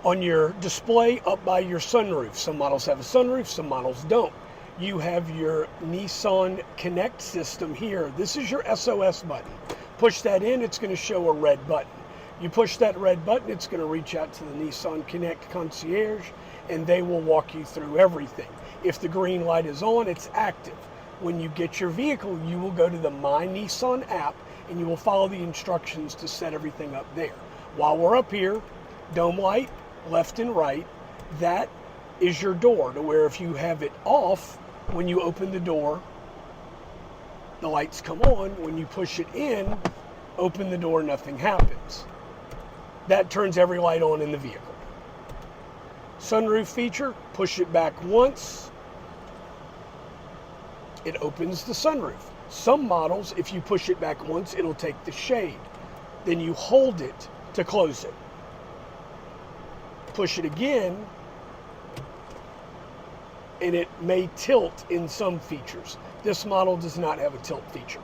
On your display up by your sunroof, some models have a sunroof, some models don't. You have your Nissan Connect system here. This is your SOS button. Push that in, it's going to show a red button. You push that red button, it's going to reach out to the Nissan Connect concierge, and they will walk you through everything. If the green light is on, it's active. When you get your vehicle, you will go to the My Nissan app, and you will follow the instructions to set everything up there. While we're up here, dome light, left and right, that is your door, to where if you have it off, when you open the door, the lights come on. When you push it in, open the door, nothing happens. That turns every light on in the vehicle. Sunroof feature, push it back once, it opens the sunroof. Some models, if you push it back once, it'll take the shade. Then you hold it to close it. Push it again, and it may tilt in some features. This model does not have a tilt feature.